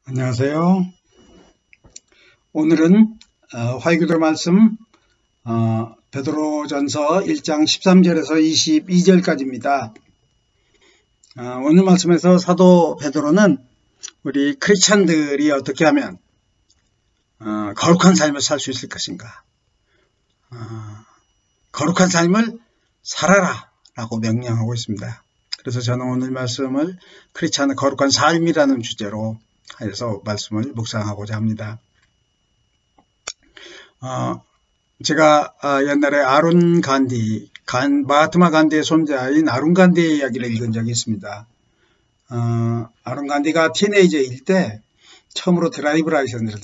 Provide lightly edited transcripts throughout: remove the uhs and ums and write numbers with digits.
안녕하세요. 오늘은 화요일 말씀 베드로전서 1장 13절에서 22절까지입니다. 오늘 말씀에서 사도 베드로는 우리 크리스찬들이 어떻게 하면 거룩한 삶을 살 수 있을 것인가, 거룩한 삶을 살아라 라고 명령하고 있습니다. 그래서 저는 오늘 말씀을 크리스찬의 거룩한 삶이라는 주제로 해서 말씀을 묵상하고자 합니다. 제가 옛날에 아룬 간디, 마하트마 간디의 손자인 아룬 간디의 이야기를 읽은 적이 있습니다. 아룬 간디가 티네이저일 때 처음으로 드라이브 라이선스를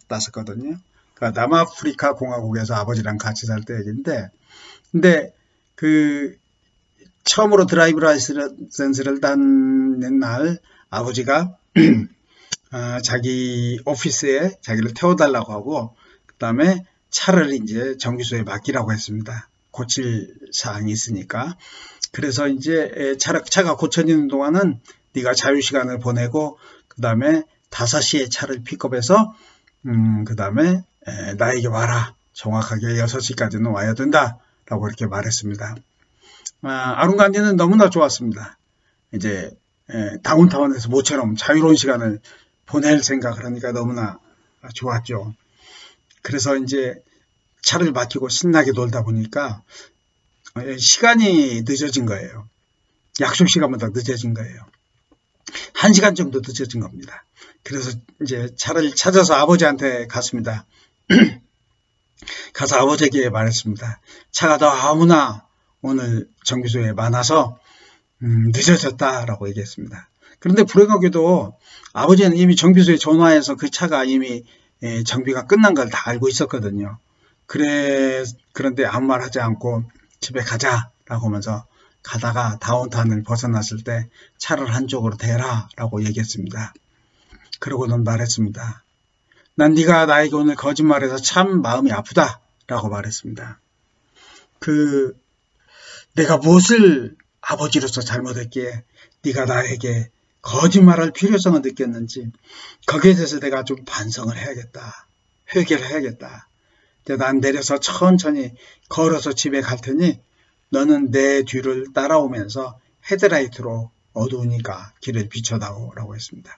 땄었거든요. 그러니까 남아프리카 공화국에서 아버지랑 같이 살 때 얘기인데, 근데 처음으로 드라이브 라이선스를 딴 날 아버지가 자기 오피스에 자기를 태워달라고 하고, 그 다음에 차를 이제 정비소에 맡기라고 했습니다. 고칠 사항이 있으니까. 그래서 이제 차가 고쳐지는 동안은 네가 자유시간을 보내고, 그 다음에 5시에 차를 픽업해서, 그 다음에 나에게 와라. 정확하게 6시까지는 와야 된다. 라고 이렇게 말했습니다. 아룬 간디는 너무나 좋았습니다. 이제 다운타운에서 모처럼 자유로운 시간을 보낼 생각을 하니까 너무나 좋았죠. 그래서 이제 차를 맡기고 신나게 놀다 보니까 시간이 늦어진 거예요. 약속 시간보다 늦어진 거예요. 1시간 정도 늦어진 겁니다. 그래서 이제 차를 찾아서 아버지한테 갔습니다. 가서 아버지에게 말했습니다. 차가 너무나 오늘 정비소에 많아서 늦어졌다라고 얘기했습니다. 그런데 불행하게도 아버지는 이미 정비소에 전화해서 그 차가 이미 정비가 끝난 걸 다 알고 있었거든요. 그런데 아무 말 하지 않고 집에 가자라고 하면서 가다가 다운타운을 벗어났을 때 차를 한쪽으로 대라 라고 얘기했습니다. 그러고는 말했습니다. 난 네가 나에게 오늘 거짓말해서 참 마음이 아프다 라고 말했습니다. 내가 무엇을 아버지로서 잘못했기에 네가 나에게 거짓말할 필요성을 느꼈는지 거기에 대해서 내가 좀 반성을 해야겠다. 회개를 해야겠다. 난 내려서 천천히 걸어서 집에 갈 테니 너는 내 뒤를 따라오면서 헤드라이트로 어두우니까 길을 비춰다오 라고 했습니다.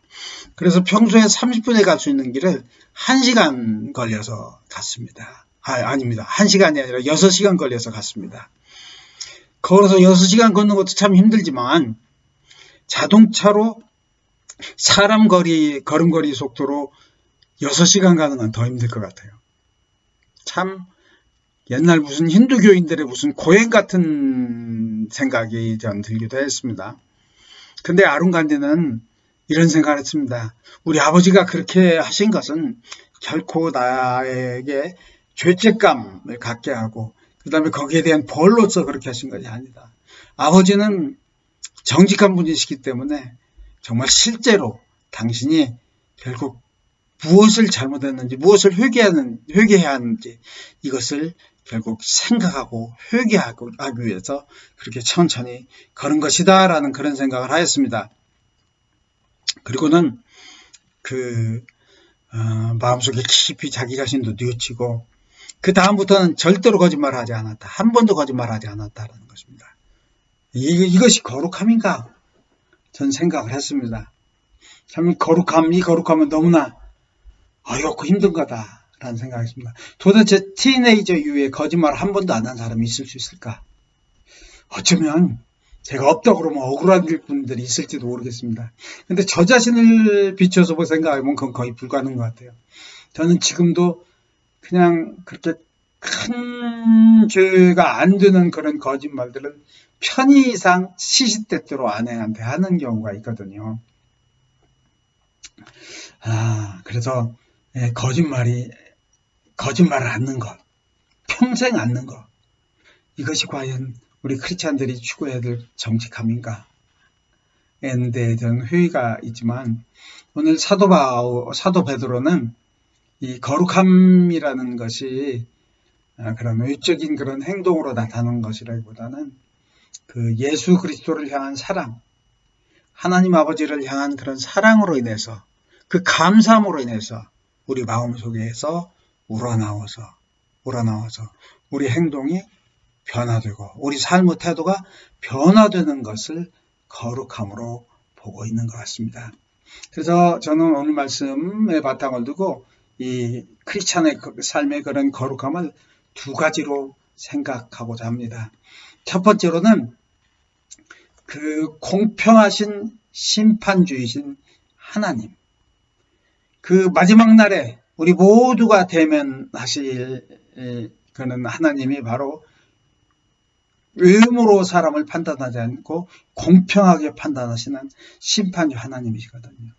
그래서 평소에 30분에 갈 수 있는 길을 1시간 걸려서 갔습니다. 아닙니다. 1시간이 아니라 6시간 걸려서 갔습니다. 걸어서 6시간 걷는 것도 참 힘들지만 자동차로 사람 걸음걸이 속도로 6시간 가는 건 더 힘들 것 같아요. 참 옛날 무슨 힌두교인들의 무슨 고행 같은 생각이 전 들기도 했습니다. 근데 아룬 간디는 이런 생각을 했습니다. 우리 아버지가 그렇게 하신 것은 결코 나에게 죄책감을 갖게 하고 그 다음에 거기에 대한 벌로서 그렇게 하신 것이 아니다. 아버지는 정직한 분이시기 때문에 정말 실제로 당신이 결국 무엇을 잘못했는지 무엇을 회개해야 하는지 이것을 결국 생각하고 회개하기 위해서 그렇게 천천히 걸은 것이다 라는 그런 생각을 하였습니다. 그리고는 마음속에 깊이 자기 자신도 뉘우치고 그 다음부터는 절대로 거짓말을 하지 않았다. 한 번도 거짓말을 하지 않았다라는 것입니다. 이것이 거룩함인가? 전 생각을 했습니다. 참 이 거룩함은 너무나 어렵고 힘든 거다라는 생각이 있습니다. 도대체 티네이저 이후에 거짓말을 한 번도 안 한 사람이 있을 수 있을까? 어쩌면 제가 없다고 그러면 억울한 분들이 있을지도 모르겠습니다. 근데 저 자신을 비춰서 생각해보면 그건 거의 불가능한 것 같아요. 저는 지금도 그냥 그렇게 큰 죄가 안 되는 그런 거짓말들을 편의상 시시때때로 아내한테 하는 경우가 있거든요. 그래서 거짓말을 않는 것, 평생 않는 것, 이것이 과연 우리 크리스찬들이 추구해야 될 정직함인가? 에 대해 저는 회의가 있지만 오늘 사도 베드로는 이 거룩함이라는 것이 그런 외적인 그런 행동으로 나타나는 것이라기보다는 예수 그리스도를 향한 사랑, 하나님 아버지를 향한 그런 사랑으로 인해서 그 감사함으로 인해서 우리 마음속에서 우러나와서 우리 행동이 변화되고 우리 삶의 태도가 변화되는 것을 거룩함으로 보고 있는 것 같습니다. 그래서 저는 오늘 말씀의 바탕을 두고 이 크리스찬의 삶의 그런 거룩함을 두 가지로 생각하고자 합니다. 첫 번째로는 그 공평하신 심판주이신 하나님, 그 마지막 날에 우리 모두가 대면하실 그는 하나님이 바로 의무로 사람을 판단하지 않고 공평하게 판단하시는 심판주 하나님이시거든요.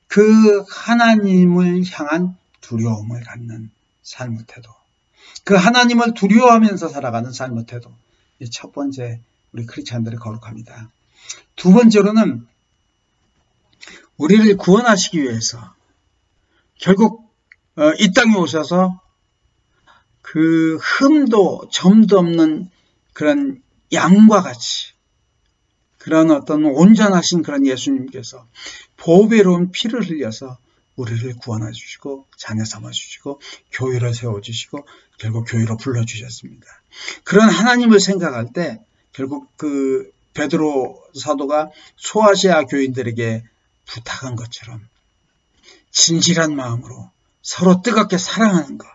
그 하나님을 향한 두려움을 갖는 삶의 태도, 그 하나님을 두려워하면서 살아가는 삶의 태도, 이 첫 번째 우리 크리스찬들의 거룩합니다. 두 번째로는 우리를 구원하시기 위해서 결국 이 땅에 오셔서 그 흠도 점도 없는 그런 양과 같이 그런 어떤 온전하신 그런 예수님께서 보배로운 피를 흘려서 우리를 구원해 주시고 자녀 삼아 주시고 교회를 세워 주시고 결국 교회로 불러 주셨습니다. 그런 하나님을 생각할 때 결국 그 베드로 사도가 소아시아 교인들에게 부탁한 것처럼 진실한 마음으로 서로 뜨겁게 사랑하는 것,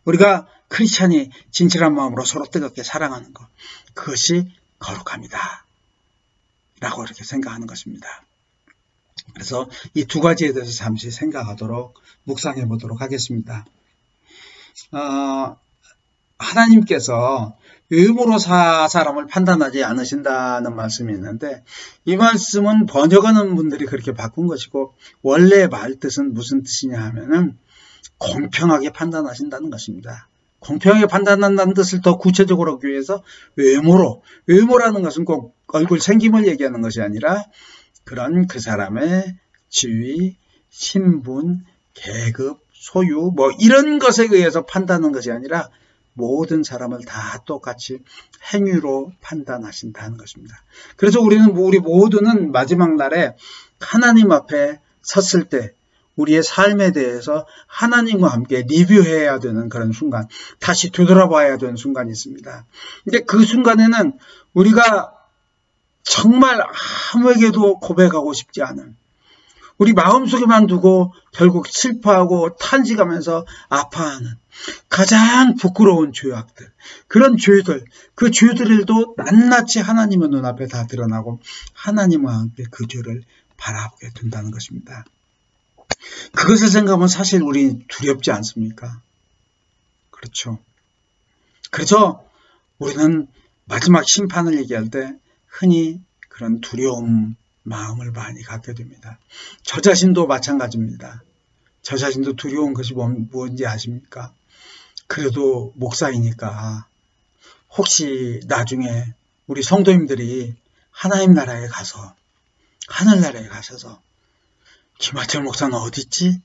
우리가 크리스찬이 진실한 마음으로 서로 뜨겁게 사랑하는 것, 그것이 거룩합니다 라고 이렇게 생각하는 것입니다. 그래서 이 두 가지에 대해서 잠시 생각하도록 묵상해 보도록 하겠습니다. 하나님께서 의무로 사람을 판단하지 않으신다는 말씀이 있는데, 이 말씀은 번역하는 분들이 그렇게 바꾼 것이고, 원래 말 뜻은 무슨 뜻이냐 하면은 공평하게 판단하신다는 것입니다. 공평하게 판단한다는 뜻을 더 구체적으로 하기 위해서 외모라는 것은 꼭 얼굴 생김을 얘기하는 것이 아니라 그런 그 사람의 지위, 신분, 계급, 소유 이런 것에 의해서 판단하는 것이 아니라 모든 사람을 다 똑같이 행위로 판단하신다는 것입니다. 그래서 우리 모두는 마지막 날에 하나님 앞에 섰을 때 우리의 삶에 대해서 하나님과 함께 리뷰해야 되는 그런 순간, 다시 되돌아봐야 되는 순간이 있습니다. 근데 그 순간에는 우리가 정말 아무에게도 고백하고 싶지 않은, 우리 마음속에만 두고 결국 슬퍼하고 탄식하면서 아파하는 가장 부끄러운 죄악들, 그런 죄들, 그 죄들도 낱낱이 하나님의 눈앞에 다 드러나고 하나님과 함께 그 죄를 바라보게 된다는 것입니다. 그것을 생각하면 사실 우리 두렵지 않습니까? 그렇죠. 그래서 우리는 마지막 심판을 얘기할 때 흔히 그런 두려움 마음을 많이 갖게 됩니다. 저 자신도 마찬가지입니다. 저 자신도 두려운 것이 뭔지 아십니까? 그래도 목사이니까 혹시 나중에 우리 성도님들이 하나님 나라에 가서, 하늘나라에 가셔서 김하철 목사는 어디 있지?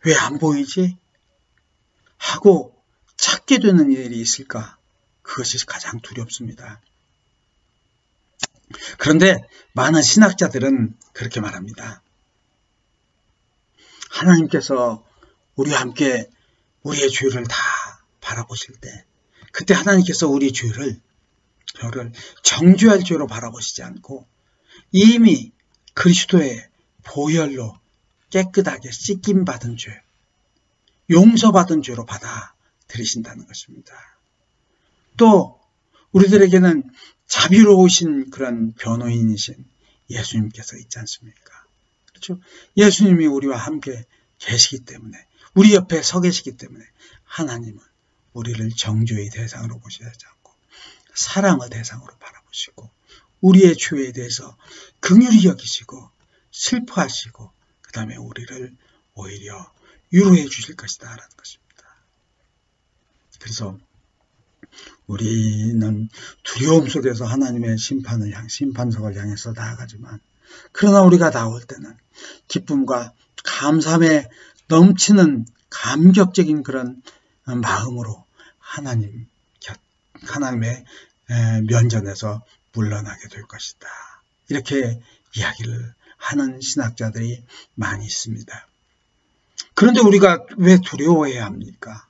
왜 안 보이지? 하고 찾게 되는 일이 있을까? 그것이 가장 두렵습니다. 그런데 많은 신학자들은 그렇게 말합니다. 하나님께서 우리와 함께 우리의 죄를 다 바라보실 때, 그때 하나님께서 우리 죄를 정죄할 죄로 바라보시지 않고 이미 그리스도의 보혈로 깨끗하게 씻김받은 죄, 용서받은 죄로 받아들이신다는 것입니다. 또 우리들에게는 자비로우신 그런 변호인이신 예수님께서 있지 않습니까? 그렇죠? 예수님이 우리와 함께 계시기 때문에, 우리 옆에 서 계시기 때문에 하나님은 우리를 정죄의 대상으로 보시지 않고 사랑의 대상으로 바라보시고 우리의 죄에 대해서 긍휼히 여기시고 슬퍼하시고 그 다음에 우리를 오히려 위로해 주실 것이다 라는 것입니다. 그래서 우리는 두려움 속에서 하나님의 심판석을 향해서 나아가지만, 그러나 우리가 나올 때는 기쁨과 감사함에 넘치는 감격적인 그런 마음으로 하나님의 면전에서 물러나게 될 것이다. 이렇게 이야기를 하는 신학자들이 많이 있습니다. 그런데 우리가 왜 두려워해야 합니까?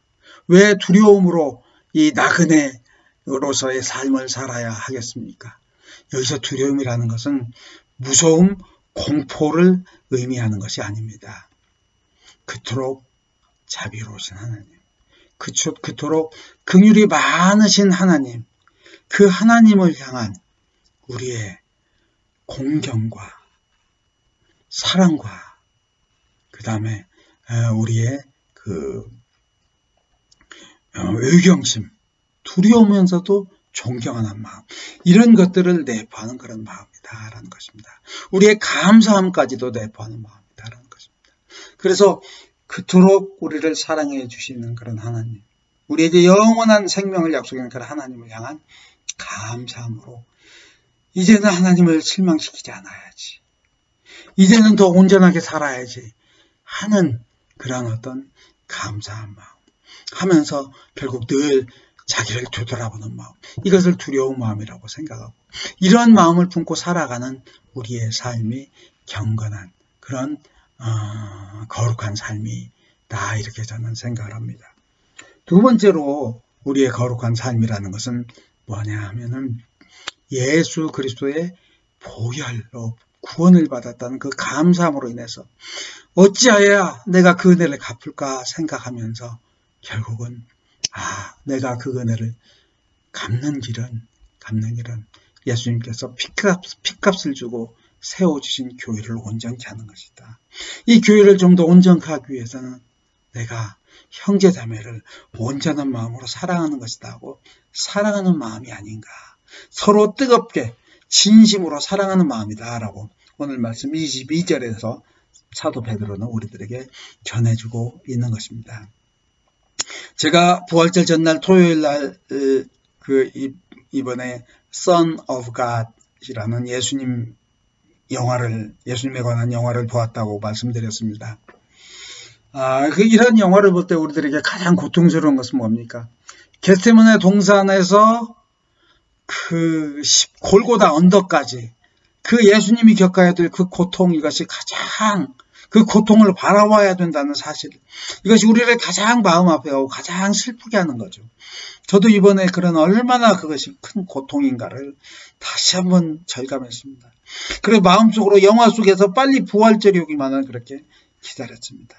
왜 두려움으로 이 나그네로서의 삶을 살아야 하겠습니까? 여기서 두려움이라는 것은 무서움, 공포를 의미하는 것이 아닙니다. 그토록 자비로우신 하나님, 그토록 긍휼이 많으신 하나님, 그 하나님을 향한 우리의 공경과 사랑과 그 다음에 우리의 의경심, 두려우면서도 존경하는 마음, 이런 것들을 내포하는 그런 마음이다라는 것입니다. 우리의 감사함까지도 내포하는 마음이다라는 것입니다. 그래서 그토록 우리를 사랑해 주시는 그런 하나님, 우리에게 영원한 생명을 약속하는 그런 하나님을 향한 감사함으로 이제는 하나님을 실망시키지 않아야지, 이제는 더 온전하게 살아야지 하는 그런 어떤 감사한 마음 하면서 결국 늘 자기를 되돌아보는 마음, 이것을 두려운 마음이라고 생각하고 이러한 마음을 품고 살아가는 우리의 삶이 경건한 그런 거룩한 삶이다, 이렇게 저는 생각을 합니다. 두 번째로 우리의 거룩한 삶이라는 것은 뭐냐 하면은 예수 그리스도의 보혈로 구원을 받았다는 그 감사함으로 인해서 어찌하여야 내가 그 은혜를 갚을까 생각하면서 결국은 내가 그 은혜를 갚는 길은 예수님께서 핏값을 주고 세워주신 교회를 온전케 하는 것이다. 이 교회를 좀 더 온전케 하기 위해서는 내가 형제자매를 온전한 마음으로 사랑하는 것이다 하고, 사랑하는 마음이 아닌가, 서로 뜨겁게 진심으로 사랑하는 마음이다 라고 오늘 말씀 22절에서 사도 베드로는 우리들에게 전해주고 있는 것입니다. 제가 부활절 전날 토요일날 이번에 Son of God이라는 예수님에 관한 영화를 보았다고 말씀드렸습니다. 이런 영화를 볼 때 우리들에게 가장 고통스러운 것은 뭡니까? 겟세마네 동산에서 골고다 언덕까지 그 예수님이 겪어야 될 그 고통, 이것이 가장 그 고통을 바라봐야 된다는 사실, 이것이 우리를 가장 마음 아파하고 가장 슬프게 하는 거죠. 저도 이번에 그런 얼마나 그것이 큰 고통인가를 다시 한번 절감했습니다. 그래서 마음속으로 영화 속에서 빨리 부활절이 오기만을 그렇게 기다렸습니다.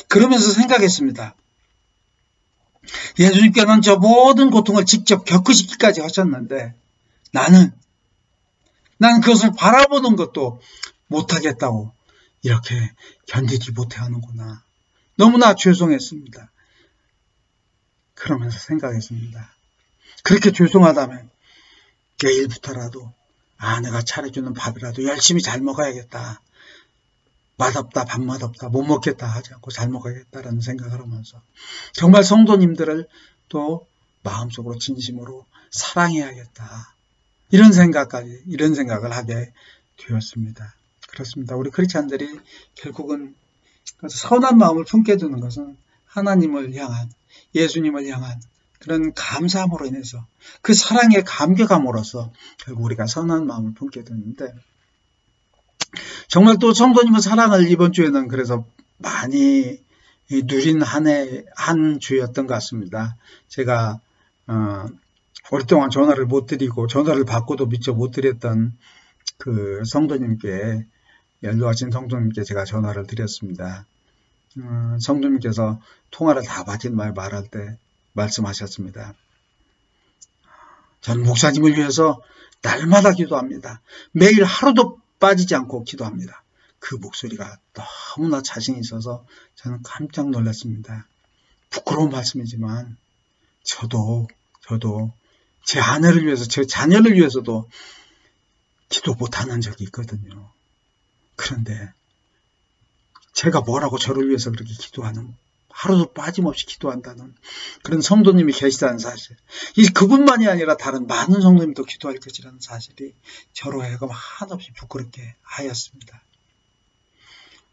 그러면서 생각했습니다. 예수님께서는 저 모든 고통을 직접 겪으시기까지 하셨는데 나는 그것을 바라보는 것도 못하겠다고 이렇게 견디지 못하는구나. 너무나 죄송했습니다. 그러면서 생각했습니다. 그렇게 죄송하다면 내일부터라도 내가 차려주는 밥이라도 열심히 잘 먹어야겠다. 맛없다, 밥 맛없다, 못 먹겠다 하지 않고 잘 먹어야겠다라는 생각을 하면서 정말 성도님들을 또 마음속으로 진심으로 사랑해야겠다, 이런 생각을 하게 되었습니다. 그렇습니다. 우리 크리스찬들이 결국은 선한 마음을 품게 되는 것은 하나님을 향한, 예수님을 향한 그런 감사함으로 인해서 그 사랑에 감격함으로써 결국 우리가 선한 마음을 품게 되는데, 정말 또 성도님의 사랑을 이번 주에는 그래서 많이 누린 한 주였던 것 같습니다. 제가 오랫동안 전화를 못 드리고 전화를 받고도 미처 못 드렸던 그 성도님께, 연로하신 성도님께 제가 전화를 드렸습니다. 성도님께서 통화를 다 마친 말할 때 말씀하셨습니다. 전 목사님을 위해서 날마다 기도합니다. 매일 하루도 빠지지 않고 기도합니다. 그 목소리가 너무나 자신이 있어서 저는 깜짝 놀랐습니다. 부끄러운 말씀이지만 저도 제 아내를 위해서, 제 자녀를 위해서도 기도 못하는 적이 있거든요. 그런데 제가 뭐라고 저를 위해서 그렇게 기도하는, 하루도 빠짐없이 기도한다는 그런 성도님이 계시다는 사실, 그분만이 아니라 다른 많은 성도님도 기도할 것이라는 사실이 저로 하여금 한없이 부끄럽게 하였습니다.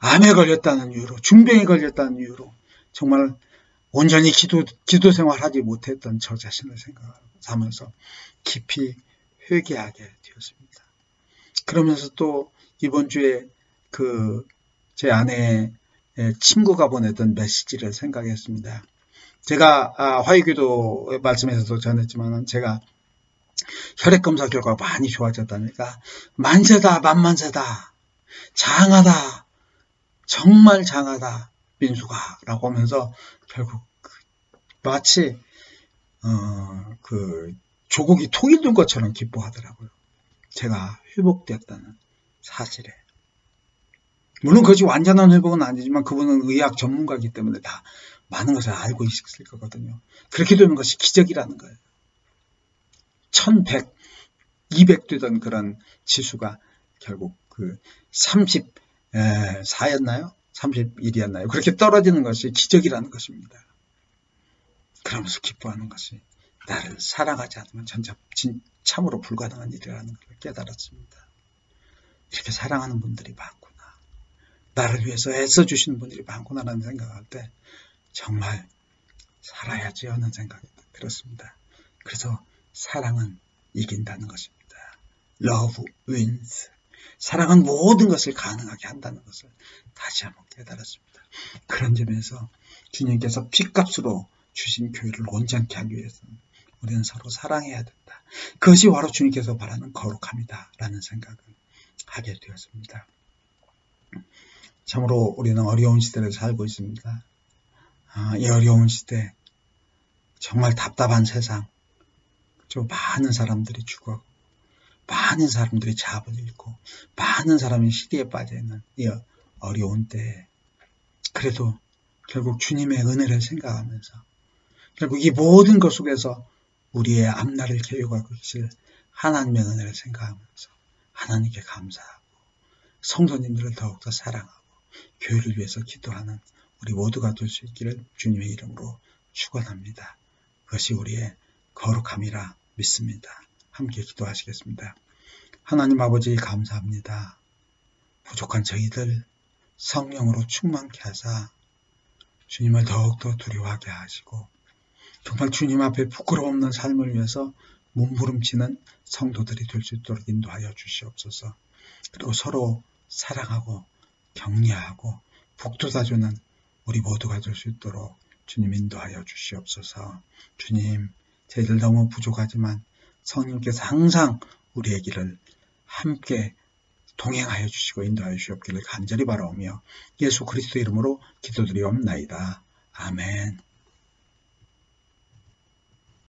암에 걸렸다는 이유로, 중병에 걸렸다는 이유로 정말 온전히 기도 생활하지 못했던 저 자신을 생각하면서 깊이 회개하게 되었습니다. 그러면서 또 이번 주에 제 아내의 친구가 보냈던 메시지를 생각했습니다. 제가 화요기도 말씀에서도 전했지만 제가 혈액검사 결과가 많이 좋아졌다니까 만세다 만만세다 장하다 정말 장하다 민수가 라고 하면서 결국 마치 조국이 통일된 것처럼 기뻐하더라고요. 제가 회복되었다는 사실에. 물론 그것이 완전한 회복은 아니지만 그분은 의학 전문가이기 때문에 다 많은 것을 알고 있을 거거든요. 그렇게 되는 것이 기적이라는 거예요. 1100, 200 되던 그런 지수가 결국 34였나요? 31이었나요? 그렇게 떨어지는 것이 기적이라는 것입니다. 그러면서 기뻐하는 것이 나를 사랑하지 않으면 참으로 불가능한 일이라는 걸 깨달았습니다. 이렇게 사랑하는 분들이 많구나. 나를 위해서 애써주시는 분들이 많구나라는 생각할 때 정말 살아야지 하는 생각이 들었습니다. 그래서 사랑은 이긴다는 것입니다. Love wins. 사랑은 모든 것을 가능하게 한다는 것을 다시 한번 깨달았습니다. 그런 점에서 주님께서 핏값으로 주신 교회를 온전케 하기 위해서는 우리는 서로 사랑해야 된다. 그것이 바로 주님께서 바라는 거룩함이다 라는 생각을 하게 되었습니다. 참으로 우리는 어려운 시대를 살고 있습니다. 이 어려운 시대, 정말 답답한 세상, 좀 많은 사람들이 죽어, 많은 사람들이 잡을 잃고, 많은 사람이 시대에 빠져있는 이 어려운 때에 그래도 결국 주님의 은혜를 생각하면서 결국 이 모든 것 속에서 우리의 앞날을 계획하고 계실 하나님의 은혜를 생각하면서 하나님께 감사하고 성도님들을 더욱더 사랑하고 교회를 위해서 기도하는 우리 모두가 될 수 있기를 주님의 이름으로 축원합니다. 그것이 우리의 거룩함이라 믿습니다. 함께 기도하시겠습니다. 하나님 아버지 감사합니다. 부족한 저희들 성령으로 충만케 하사 주님을 더욱더 두려워하게 하시고 정말 주님 앞에 부끄러움 없는 삶을 위해서 몸부림치는 성도들이 될 수 있도록 인도하여 주시옵소서. 그리고 서로 사랑하고 격려하고 북돋아주는 우리 모두가 될 수 있도록 주님 인도하여 주시옵소서. 주님, 저희들 너무 부족하지만 성령께서 항상 우리의 길을 함께 동행하여 주시고 인도하여 주시옵기를 간절히 바라오며 예수 그리스도 이름으로 기도드리옵나이다. 아멘.